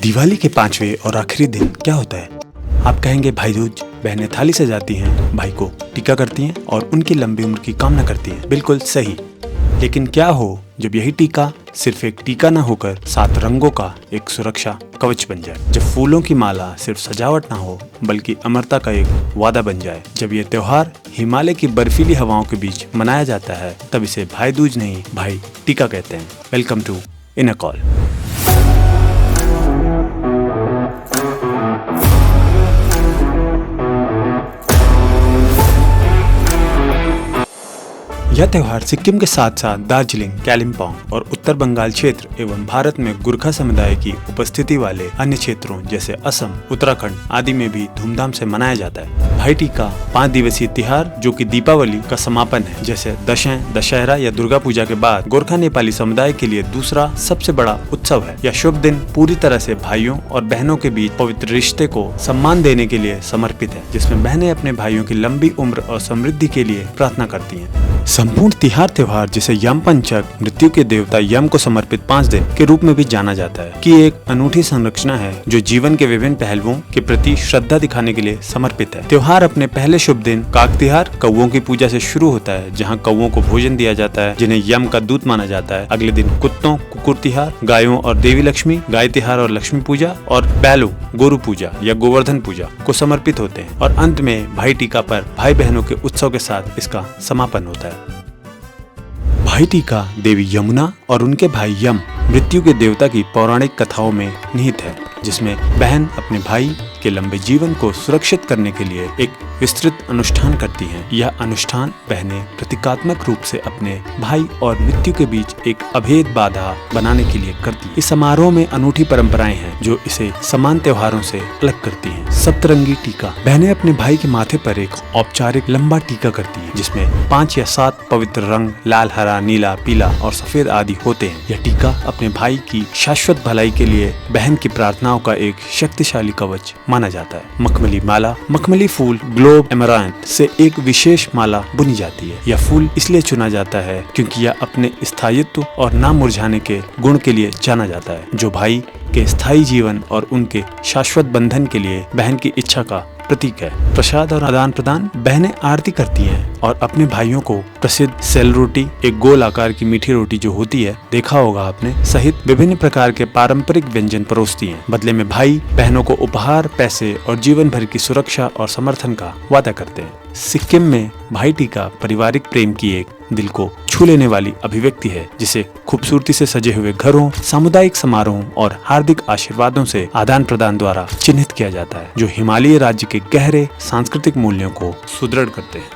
दिवाली के 5वें और आखिरी दिन क्या होता है? आप कहेंगे भाई दूज। बहनें थाली सजाती हैं, भाई को टीका करती हैं और उनकी लंबी उम्र की कामना करती हैं। बिल्कुल सही। लेकिन क्या हो जब यही टीका सिर्फ एक टीका न होकर 7 रंगों का एक सुरक्षा कवच बन जाए? जब फूलों की माला सिर्फ सजावट ना हो बल्कि अमरता का एक वादा बन जाए? जब ये त्योहार हिमालय की बर्फीली हवाओं के बीच मनाया जाता है तब इसे भाई दूज नहीं, भाई टीका कहते हैं। Welcome to in a call. यह त्योहार सिक्किम के साथ साथ दार्जिलिंग, कालिम्पोंग और उत्तर बंगाल क्षेत्र एवं भारत में गुरखा समुदाय की उपस्थिति वाले अन्य क्षेत्रों जैसे असम, उत्तराखंड आदि में भी धूमधाम से मनाया जाता है। भाई टीका 5 दिवसीय त्योहार जो कि दीपावली का समापन है। जैसे दशैं, दशहरा या दुर्गा पूजा के बाद गोरखा नेपाली समुदाय के लिए दूसरा सबसे बड़ा उत्सव है। यह शुभ दिन पूरी तरह से भाइयों और बहनों के बीच पवित्र रिश्ते को सम्मान देने के लिए समर्पित है, जिसमें बहनें अपने भाइयों की लंबी उम्र और समृद्धि के लिए प्रार्थना करती हैं। संपूर्ण तिहार त्योहार जिसे यम पंचक, मृत्यु के देवता यम को समर्पित 5 दिन के रूप में भी जाना जाता है, कि एक अनूठी संरचना है जो जीवन के विभिन्न पहलुओं के प्रति श्रद्धा दिखाने के लिए समर्पित है। त्योहार अपने पहले शुभ दिन काग तिहार कौओं की पूजा से शुरू होता है, जहां कौओं को भोजन दिया जाता है जिन्हें यम का दूत माना जाता है। अगले दिन कुत्तों, कुकुर तिहार, गायों और देवी लक्ष्मी, गाय तिहार और लक्ष्मी पूजा, और बैलों, गोरु पूजा या गोवर्धन पूजा को समर्पित होते हैं। और अंत में भाई टीका पर भाई बहनों के उत्सव के साथ इसका समापन होता है। भाई टीका देवी यमुना और उनके भाई यम, मृत्यु के देवता की पौराणिक कथाओं में निहित है, जिसमें बहन अपने भाई के लंबे जीवन को सुरक्षित करने के लिए एक विस्तृत अनुष्ठान करती हैं। यह अनुष्ठान बहनें प्रतीकात्मक रूप से अपने भाई और मृत्यु के बीच एक अभेद बाधा बनाने के लिए करती हैं। इस समारोह में अनूठी परंपराएं हैं जो इसे समान त्योहारों से अलग करती हैं। सप्तरंगी टीका, बहनें अपने भाई के माथे पर एक औपचारिक लंबा टीका करती हैं, जिसमें 5 या 7 पवित्र रंग लाल, हरा, नीला, पीला और सफेद आदि होते हैं। यह टीका अपने भाई की शाश्वत भलाई के लिए बहन की प्रार्थनाओं का एक शक्तिशाली कवच माना जाता है। मखमली माला, मखमली फूल ग्लोब एमरांथ से एक विशेष माला बुनी जाती है। यह फूल इसलिए चुना जाता है क्योंकि यह अपने स्थायित्व और ना मुरझाने के गुण के लिए जाना जाता है, जो भाई के स्थायी जीवन और उनके शाश्वत बंधन के लिए बहन की इच्छा का प्रतीक है। प्रसाद और आदान प्रदान, बहनें आरती करती हैं और अपने भाइयों को प्रसिद्ध सेल रोटी, एक गोल आकार की मीठी रोटी जो होती है, देखा होगा आपने, सहित विभिन्न प्रकार के पारंपरिक व्यंजन परोसती हैं। बदले में भाई बहनों को उपहार, पैसे और जीवन भर की सुरक्षा और समर्थन का वादा करते हैं। सिक्किम में भाई टीका पारिवारिक प्रेम की एक दिल को छू लेने वाली अभिव्यक्ति है, जिसे खूबसूरती से सजे हुए घरों, सामुदायिक समारोहों और हार्दिक आशीर्वादों से आदान प्रदान द्वारा चिन्हित किया जाता है, जो हिमालयी राज्य के गहरे सांस्कृतिक मूल्यों को सुदृढ़ करते हैं।